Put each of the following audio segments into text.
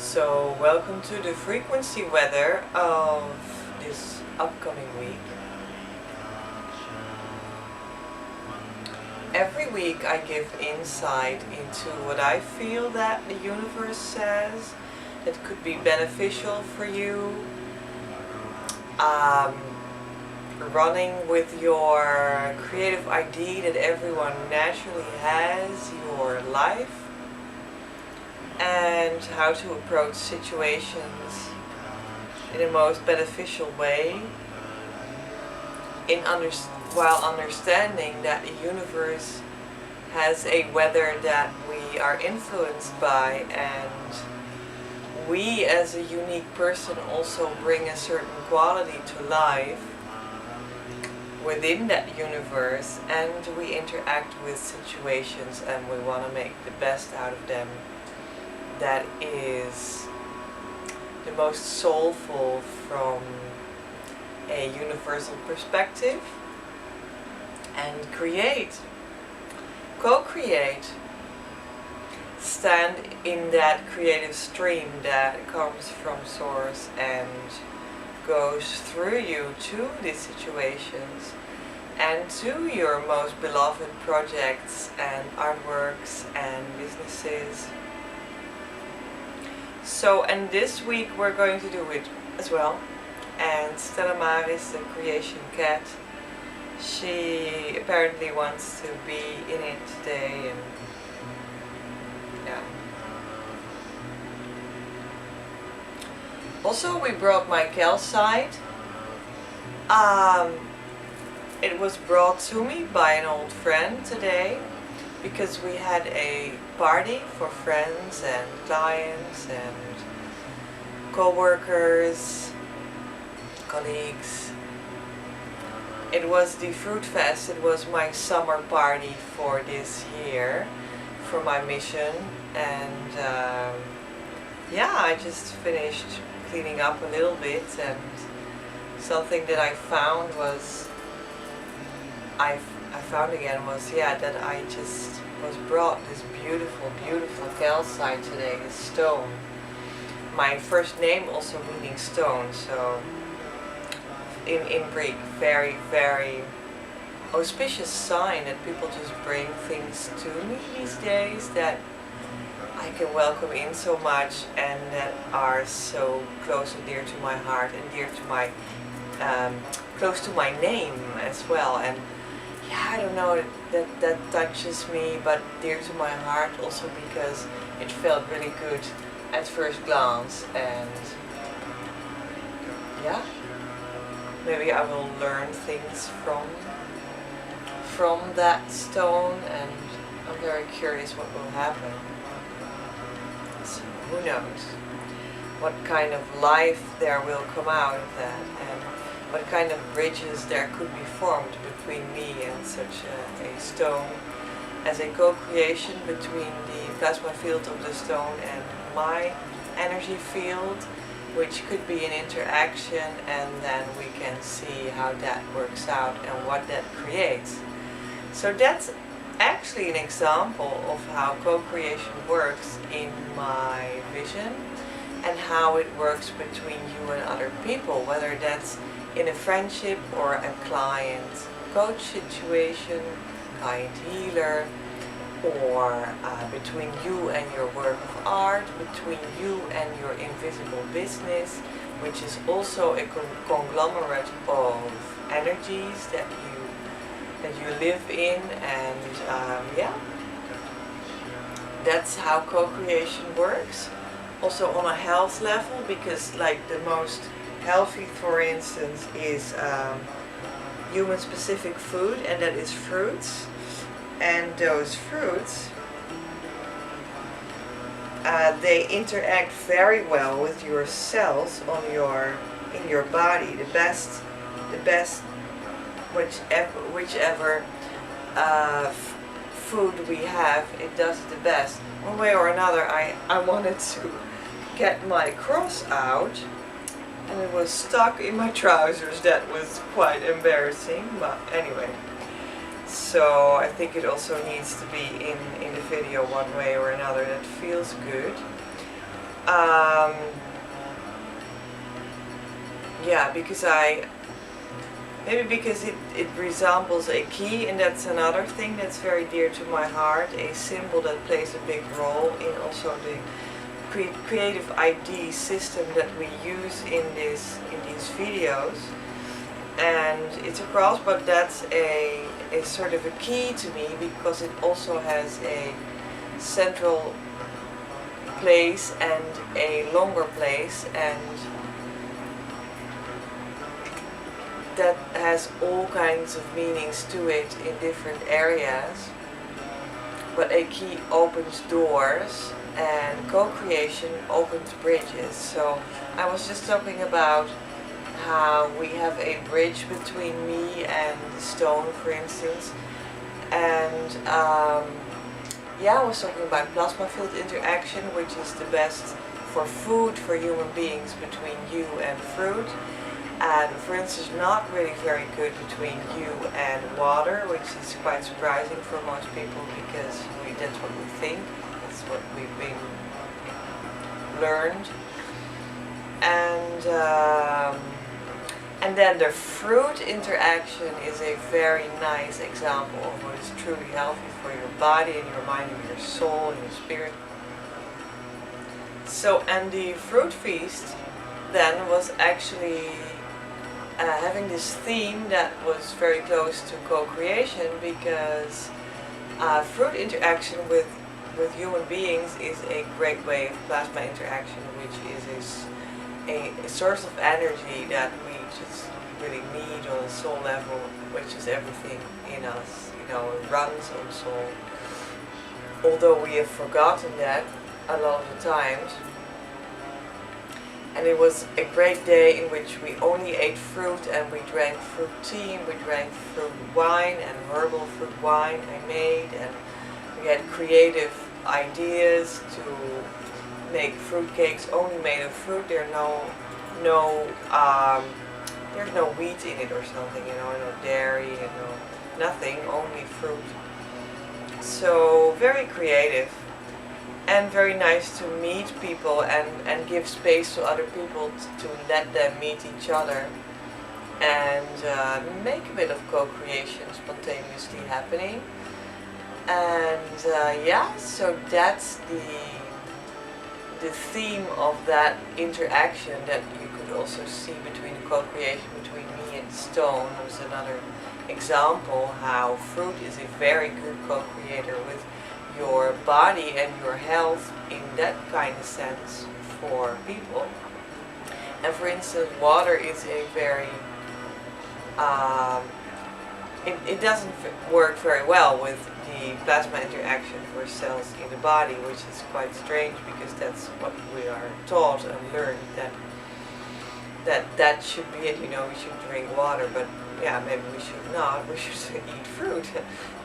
So welcome to the frequency weather of this upcoming week. Every week I give insight into what I feel that the universe says that could be beneficial for you. Running with your creative ID that everyone naturally has, your life, and how to approach situations in the most beneficial way, while understanding that the universe has a weather that we are influenced by, and we as a unique person also bring a certain quality to life within that universe, and we interact with situations and we want to make the best out of them. That is the most soulful from a universal perspective, and co-create, stand in that creative stream that comes from source and goes through you to these situations and to your most beloved projects and artworks and businesses. So, and this week we're going to do it as well. And Stella Maris, the creation cat, she apparently wants to be in it today, and yeah. Also, we brought my calcite. It was brought to me by an old friend today, because we had a party for friends and clients and co-workers, colleagues. It was the Fruit Fest. It was my summer party for this year, for my mission, and yeah, I just finished cleaning up a little bit, and something that I found was that I just was brought this beautiful calcite today, this stone. My first name also meaning stone, so in Greek, very auspicious sign that people just bring things to me these days that I can welcome in so much, and that are so close and dear to my heart, and dear to my close to my name as well. And yeah, I don't know, that touches me, but dear to my heart also because it felt really good at first glance. And yeah, maybe I will learn things from that stone, and I'm very curious what will happen. So who knows what kind of life there will come out of that, and what kind of bridges there could be formed between me and such a stone, as a co-creation between the plasma field of the stone and my energy field, which could be an interaction, and then we can see how that works out and what that creates. So that's actually an example of how co-creation works in my vision, and how it works between you and other people, whether that's in a friendship or a client coach situation, client healer, or between you and your work of art, between you and your invisible business, which is also a conglomerate of energies that you live in. And yeah, that's how co-creation works. Also on a health level, because like the most healthy, for instance, is human specific food, and that is fruits. And those fruits, they interact very well with your cells in your body. The best whichever food we have, it does the best. One way or another, I wanted to get my cross out, and it was stuck in my trousers. That was quite embarrassing, but anyway. So I think it also needs to be in the video one way or another. That feels good. yeah, because maybe because it resembles a key, and that's another thing that's very dear to my heart, a symbol that plays a big role in also the creative ID system that we use in these videos. And it's a cross, but that's a sort of a key to me, because it also has a central place and a longer place, and that has all kinds of meanings to it in different areas. But a key opens doors, and co-creation opens bridges. So I was just talking about how we have a bridge between me and the stone, for instance, and yeah, I was talking about plasma field interaction, which is the best for food for human beings between you and fruit, and for instance not really very good between you and water, which is quite surprising for most people, because that's what we think, that's what we've been learned. And then the fruit interaction is a very nice example of what is truly healthy for your body and your mind and your soul and your spirit. So, and the fruit feast then was actually having this theme that was very close to co-creation, because fruit interaction with human beings is a great way of plasma interaction, which is a source of energy that we just really need on a soul level, which is everything in us, you know, it runs on soul. Although we have forgotten that a lot of the times. And it was a great day in which we only ate fruit, and we drank fruit tea, and we drank fruit wine, and herbal fruit wine I made, and we had creative ideas to make fruit cakes only made of fruit. There's no wheat in it or something, you know, no dairy, and nothing, only fruit. So very creative and very nice to meet people and give space to other people to let them meet each other and make a bit of co-creation spontaneously happening. And yeah, so that's the theme of that interaction that you could also see between the co-creation between me and stone. Was another example how fruit is a very good co-creator with your body and your health in that kind of sense for people. And for instance, water is a very it doesn't work very well with the plasma interaction for cells in the body, which is quite strange, because that's what we are taught and learned, that should be it, you know, we should drink water, but yeah, maybe we should not, we should eat fruit,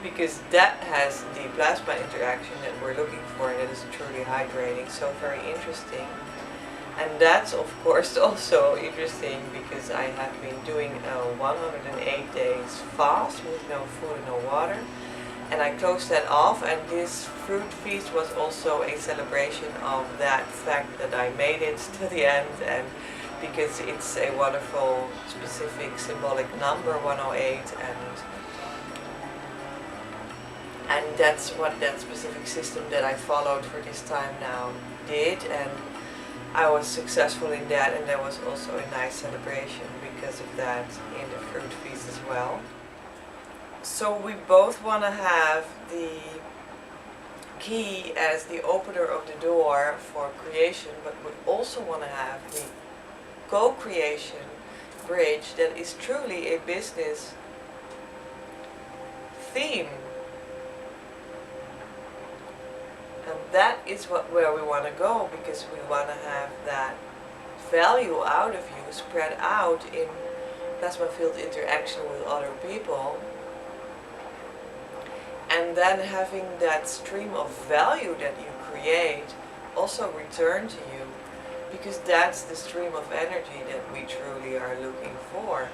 because that has the plasma interaction that we're looking for, and that is truly hydrating. So very interesting. And that's of course also interesting because I have been doing a 108 days fast with no food and no water, and I closed that off, and this fruit feast was also a celebration of that fact that I made it to the end, and because it's a wonderful specific symbolic number, 108, and that's what that specific system that I followed for this time now did, and I was successful in that, and there was also a nice celebration because of that in the fruit feast as well. So we both want to have the key as the opener of the door for creation, but we also want to have the co-creation bridge that is truly a business theme. And that is where we want to go, because we want to have that value out of you spread out in plasma field interaction with other people, and then having that stream of value that you create also return to you, because that's the stream of energy that we truly are looking for.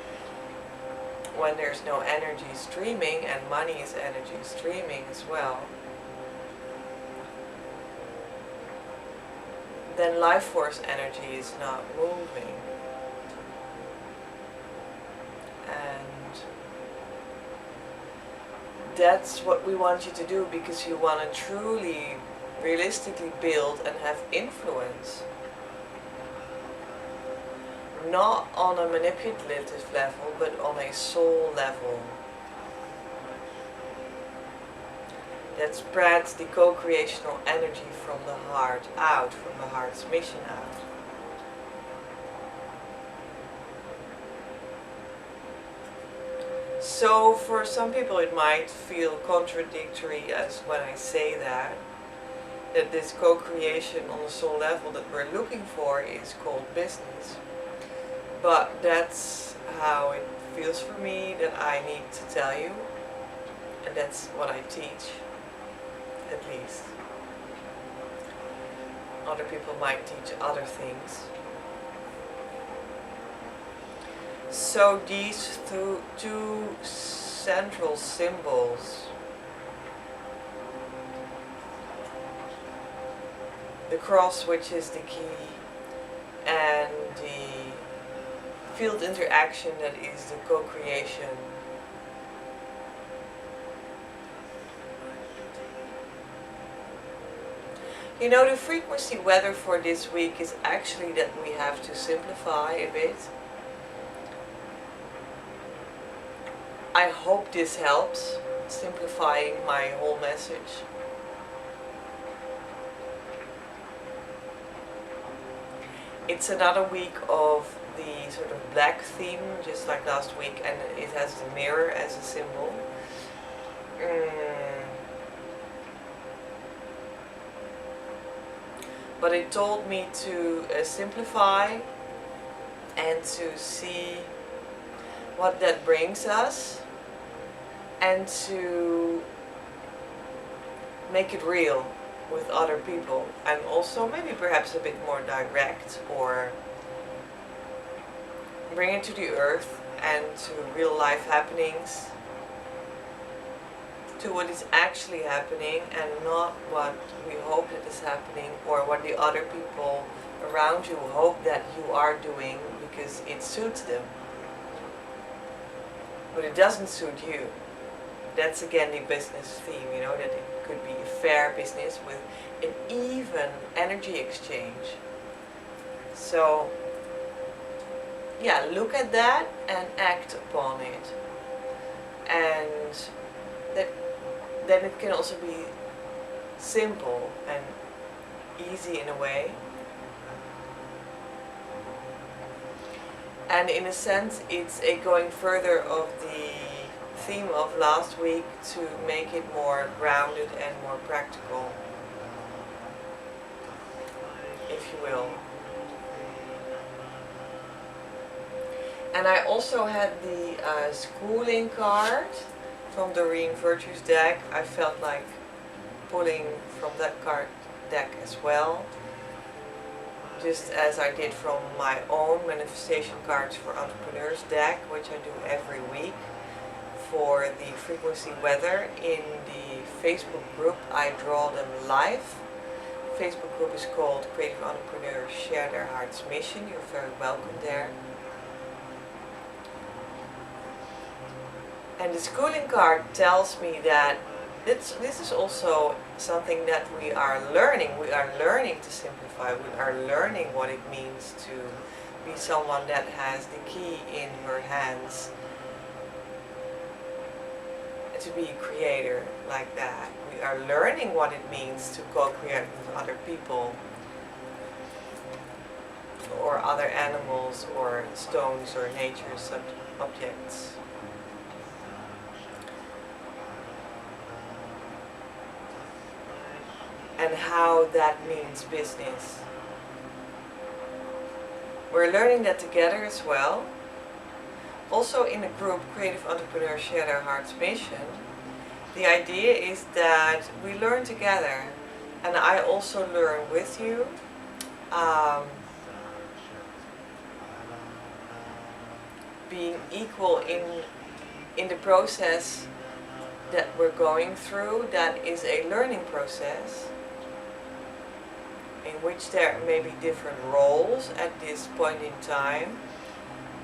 When there's no energy streaming, and money is energy streaming as well, then life force energy is not moving. And that's what we want you to do, because you want to truly, realistically build and have influence. Not on a manipulative level, but on a soul level. That spreads the co-creational energy from the heart out, from the heart's mission out. So for some people it might feel contradictory as when I say that this co-creation on the soul level that we're looking for is called business. But that's how it feels for me, that I need to tell you, and that's what I teach, at least. Other people might teach other things. So these two central symbols, the cross, which is the key, and the field interaction, that is the co-creation. You know, the frequency weather for this week is actually that we have to simplify a bit. I hope this helps, simplifying my whole message. It's another week of the sort of black theme, just like last week, and it has the mirror as a symbol. But it told me to simplify and to see what that brings us, and to make it real with other people, and also maybe perhaps a bit more direct, or bring it to the earth and to real life happenings, to what is actually happening and not what we hope that is happening, or what the other people around you hope that you are doing because it suits them. But it doesn't suit you. That's again the business theme, you know, that it could be a fair business with an even energy exchange. So yeah, look at that and act upon it. And then it can also be simple and easy in a way. And in a sense, it's a going further of the theme of last week to make it more grounded and more practical, if you will. And I also had the schooling card from the Virtues deck. I felt like pulling from that card deck as well, just as I did from my own manifestation cards for entrepreneurs deck, which I do every week for the frequency weather. In the Facebook group I draw them live. The Facebook group is called Creative Entrepreneurs Share Their Heart's Mission. You're very welcome there. And the schooling card tells me that this is also something that we are learning. We are learning to simplify. We are learning what it means to be someone that has the key in her hands, to be a creator like that. We are learning what it means to co-create with other people, or other animals, or stones, or nature objects. And how that means business. We're learning that together as well. Also in the group Creative Entrepreneurs Share Their Heart's Mission, the idea is that we learn together, and I also learn with you. Being equal in the process that we're going through, that is a learning process. in which there may be different roles at this point in time,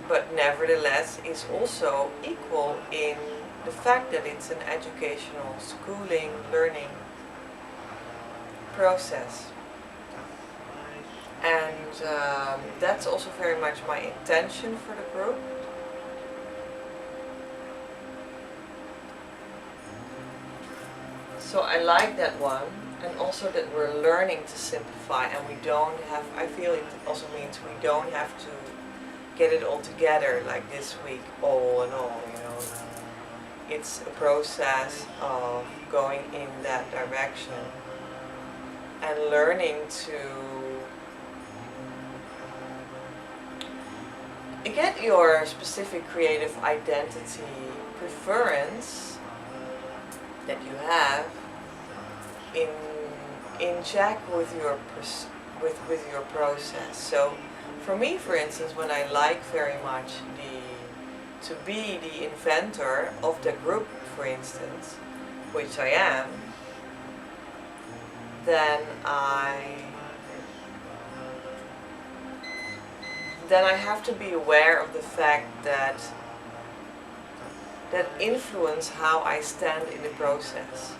but nevertheless is also equal in the fact that it's an educational, schooling, learning process. And that's also very much my intention for the group. So I like that one, and also that we're learning to simplify, and we don't have, I feel it also means we don't have to get it all together like this week, all in all, you know. It's a process of going in that direction and learning to get your specific creative identity preference that you have in check with your with your process. So for me, for instance, when I like very much to be the inventor of the group, for instance, which I am, then I have to be aware of the fact that influence how I stand in the process.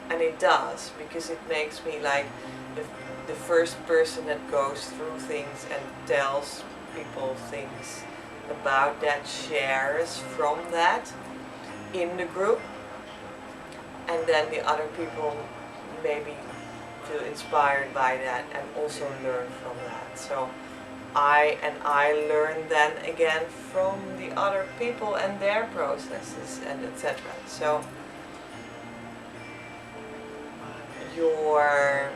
And it does, because it makes me like the first person that goes through things and tells people things about that, shares from that in the group, and then the other people maybe feel inspired by that and also learn from that. So I learn then again from the other people and their processes and etc. So your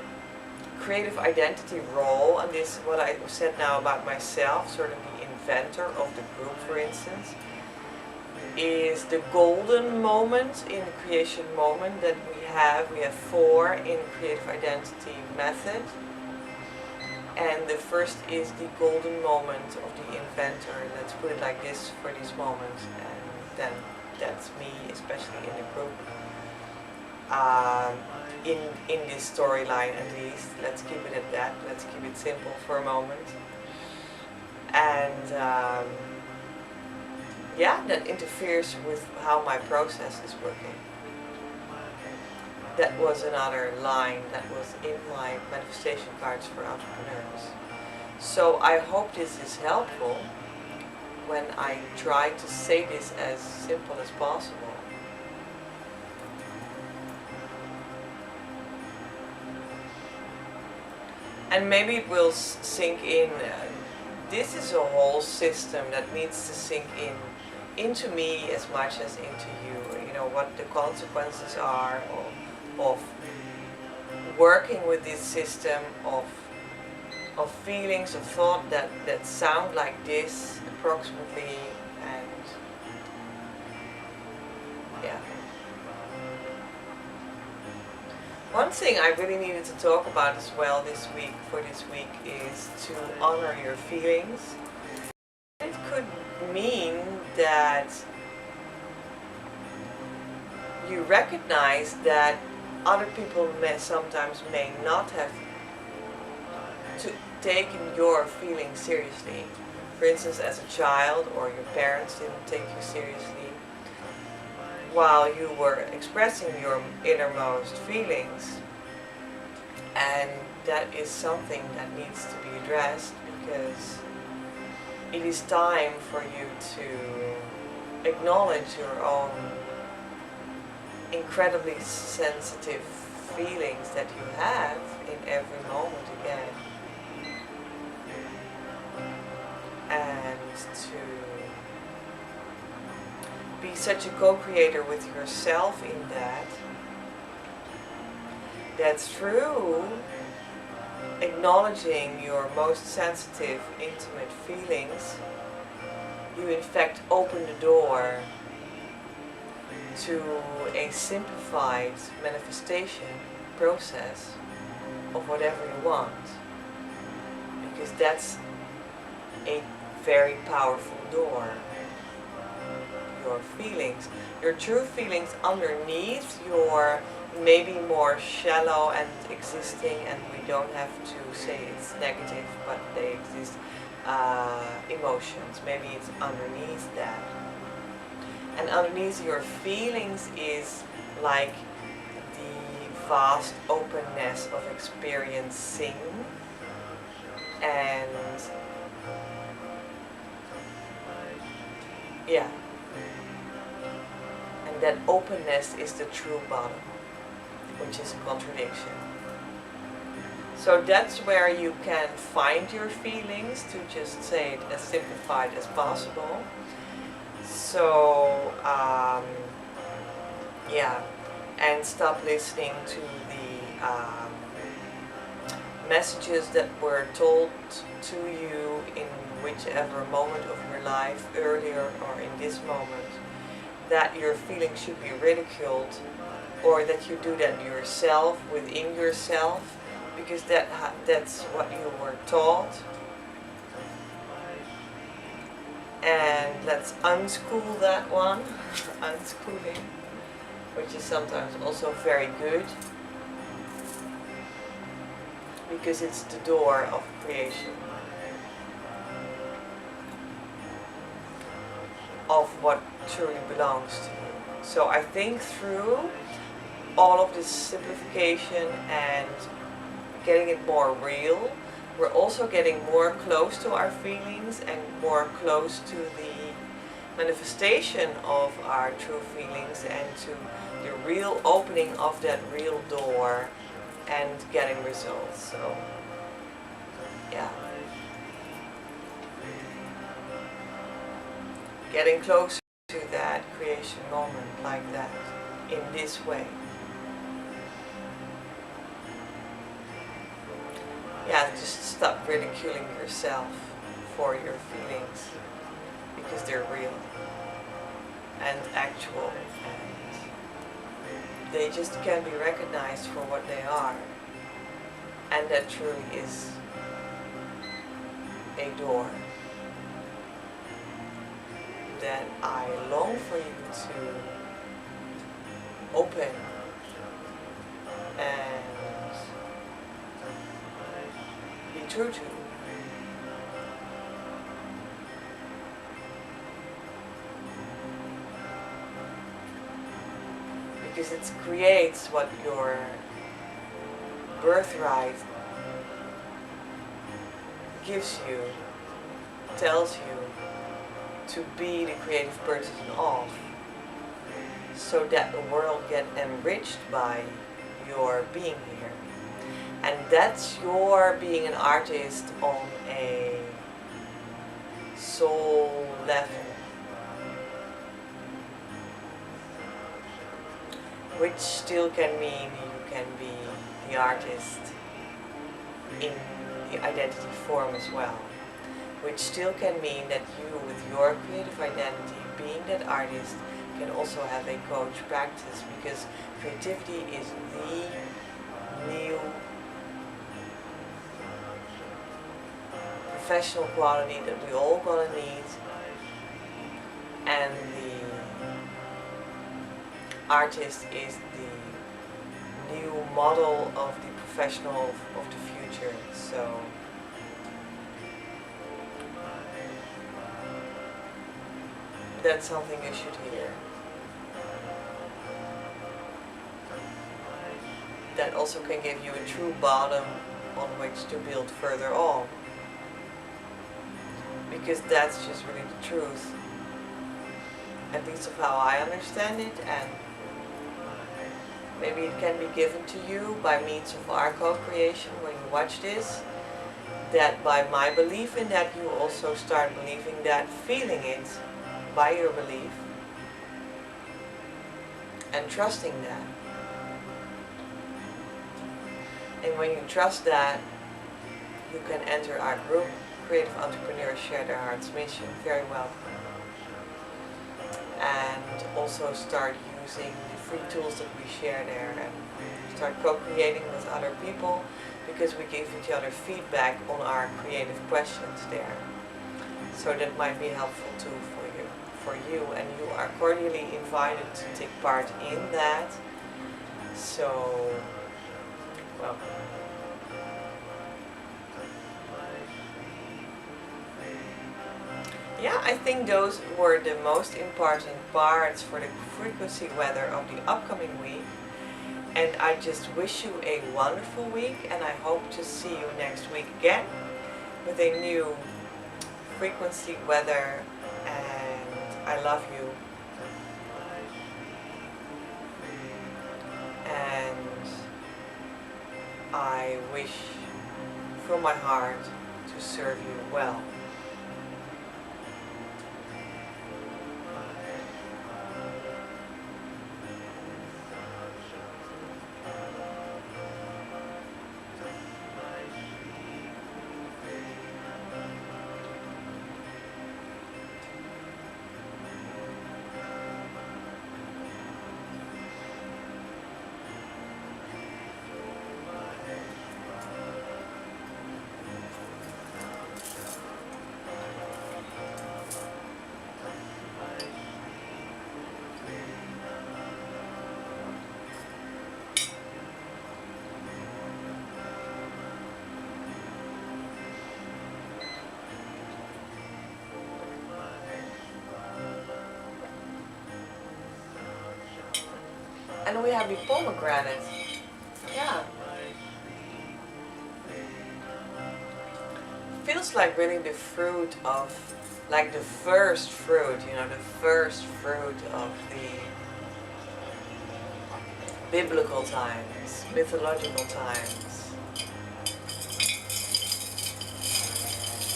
creative identity role, and this is what I said now about myself, sort of the inventor of the group, for instance, is the golden moment in the creation moment that we have. We have 4 in creative identity method, and the first is the golden moment of the inventor. Let's put it like this for this moment, and then that's me, especially in the group. In this storyline, at least, let's keep it at that. Let's keep it simple for a moment. And yeah, that interferes with how my process is working. That was another line that was in my manifestation cards for entrepreneurs. So I hope this is helpful when I try to say this as simple as possible. And maybe it will sink in. This is a whole system that needs to sink into me as much as into you. You know, what the consequences are of working with this system of feelings, of thought that sound like this approximately, and yeah. One thing I really needed to talk about as well this week is to honor your feelings. It could mean that you recognize that other people sometimes may not have taken your feelings seriously. For instance, as a child, or your parents didn't take you seriously while you were expressing your innermost feelings, and that is something that needs to be addressed, because it is time for you to acknowledge your own incredibly sensitive feelings that you have in every moment again, and to be such a co-creator with yourself in that through acknowledging your most sensitive, intimate feelings, you in fact open the door to a simplified manifestation process of whatever you want, because that's a very powerful door. Your feelings, your true feelings underneath your maybe more shallow and existing, and we don't have to say it's negative, but they exist emotions. Maybe it's underneath that. And underneath your feelings is like the vast openness of experiencing, and yeah, and that openness is the true bottom, which is contradiction. So that's where you can find your feelings, to just say it as simplified as possible. So yeah, and stop listening to the messages that were told to you in whichever moment of your life, earlier or in this moment, that your feelings should be ridiculed, or that you do that yourself, within yourself, because that's what you were taught. And let's unschool that one, unschooling, which is sometimes also very good, because it's the door of creation, of what truly belongs to you. So I think through all of this simplification and getting it more real, we're also getting more close to our feelings and more close to the manifestation of our true feelings, and to the real opening of that real door and getting results. So yeah, getting closer to that creation moment like that, in this way. Yeah, just stop ridiculing yourself for your feelings, because they're real and actual, and they just can be recognized for what they are. And that truly is a door that I long for you to open and be true to. Because it creates what your birthright gives you, tells you to be the creative person of, so that the world gets enriched by your being here. And that's your being an artist on a soul level, which still can mean you can be the artist in the identity form as well, which still can mean that you, with your creative identity, being that artist, can also have a coach practice, because creativity is the new professional quality that we all gonna need, and the artist is the new model of the professional of the future. So that's something you should hear. That also can give you a true bottom on which to build further on. Because that's just really the truth, at least of how I understand it, and maybe it can be given to you by means of our co-creation when you watch this, that by my belief in that, you also start believing that, feeling it by your belief, and trusting that. And when you trust that, you can enter our group, Creative Entrepreneurs Share Their Heart's Mission. Very welcome. And also start using the free tools that we share there, and start co-creating with other people, because we give each other feedback on our creative questions there. So that might be helpful too for you, and you are cordially invited to take part in that. So So, well, yeah, I think those were the most important parts for the frequency weather of the upcoming week. And I just wish you a wonderful week, and I hope to see you next week again with a new frequency weather, and I love you. And I wish from my heart to serve you well. And we have the pomegranate. Yeah. Feels like really the fruit of, like the first fruit, you know, the first fruit of the biblical times, mythological times.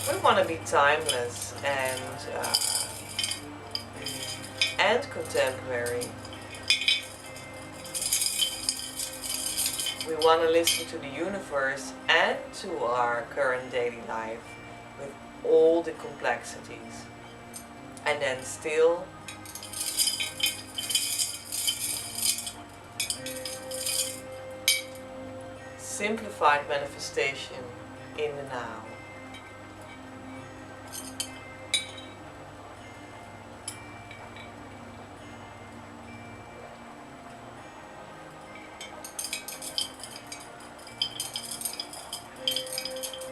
We want to be timeless and contemporary. We want to listen to the universe and to our current daily life with all the complexities, and then still simplified manifestation in the now.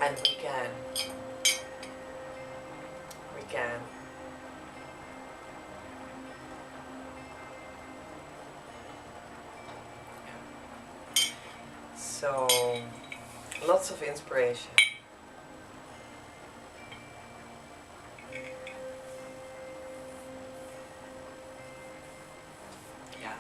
And we can. We can. Yeah. So, lots of inspiration. Yeah.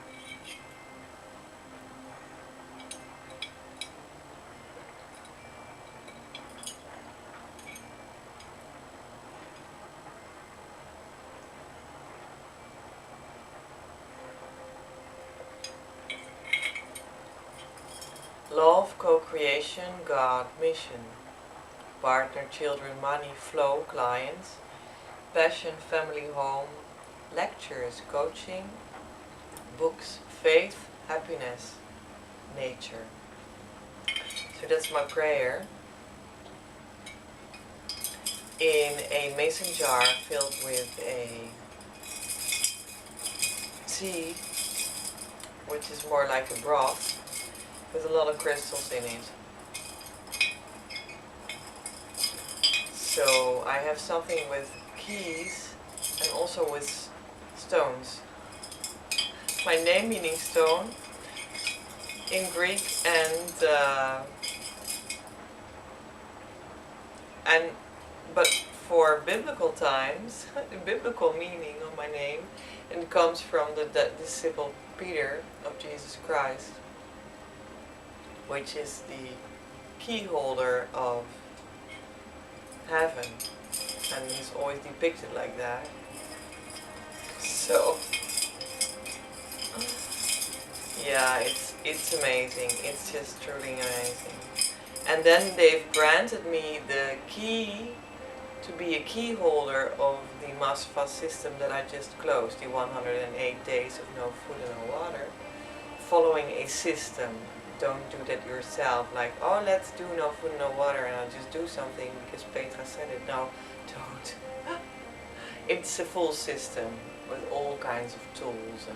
Love, co-creation, God, mission. Partner, children, money, flow, clients. Passion, family, home. Lectures, coaching. Books, faith, happiness, nature. So that's my prayer. In a mason jar filled with a tea, which is more like a broth, with a lot of crystals in it. So I have something with keys and also with stones. My name meaning stone in Greek, but for biblical times, the biblical meaning of my name, and it comes from the disciple Peter of Jesus Christ, which is the key holder of heaven, and he's always depicted like that. So yeah, it's amazing. It's just truly amazing. And then they've granted me the key to be a key holder of the Masva system that I just closed, the 108 days of no food and no water, following a system. Don't do that yourself, like, oh, let's do no food, no water, and I'll just do something because Petra said it. No, don't. It's a full system with all kinds of tools,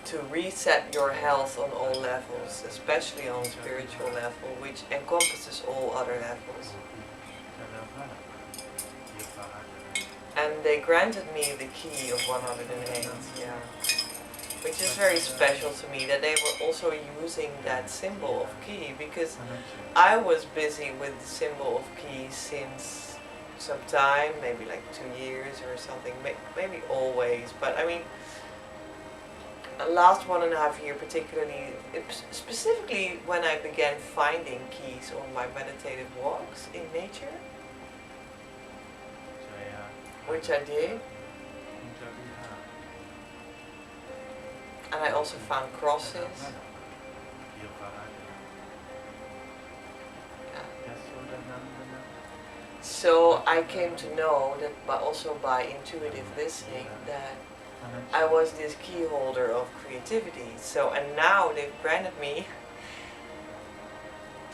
to reset your health on all levels, especially on spiritual level, which encompasses all other levels. And they granted me the key of 108, yeah. Which is very special to me, that they were also using that symbol of key, because I was busy with the symbol of key since some time, maybe like 2 years or something, maybe always, but I mean, the last 1.5 years particularly, specifically when I began finding keys on my meditative walks in nature, which I did. And I also found crosses. Yeah. So I came to know that, but also by intuitive listening, that I was this key holder of creativity. So, and now they've granted me,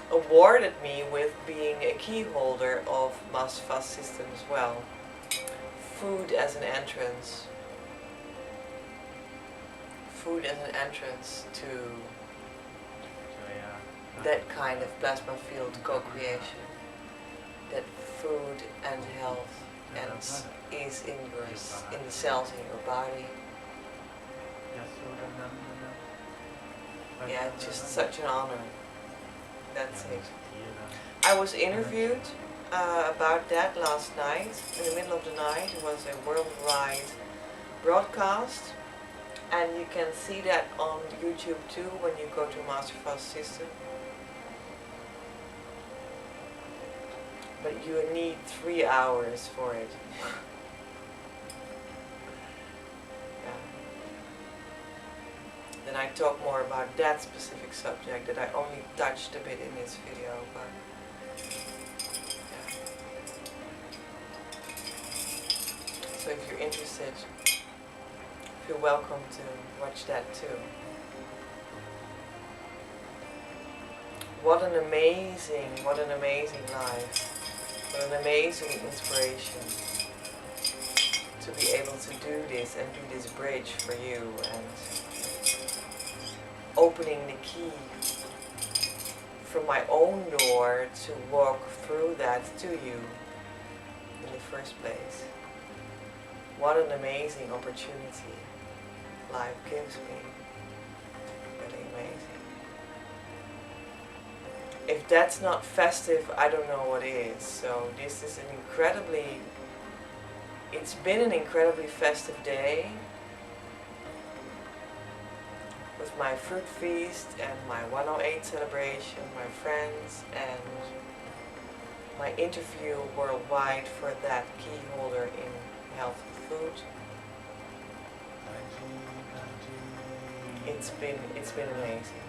awarded me with being a key holder of Masterfast system as well. Food as an entrance. Food as an entrance to that kind of plasma field co-creation. That food and health and is in the cells in your body. Yeah, just such an honor. That's it. I was interviewed about that last night, in the middle of the night. It was a worldwide broadcast, and you can see that on YouTube too when you go to Masterfast System. But you need 3 hours for it. Yeah. Then I talk more about that specific subject that I only touched a bit in this video, but yeah. So if you're interested, you're welcome to watch that too. What an amazing life. What an amazing inspiration to be able to do this and do this bridge for you, and opening the key from my own door to walk through that to you in the first place. What an amazing opportunity life gives me. Really amazing. If that's not festive, I don't know what is. So this is it's been an incredibly festive day with my fruit feast and my 108 celebration, my friends, and my interview worldwide for that key holder in healthy food. It's been amazing.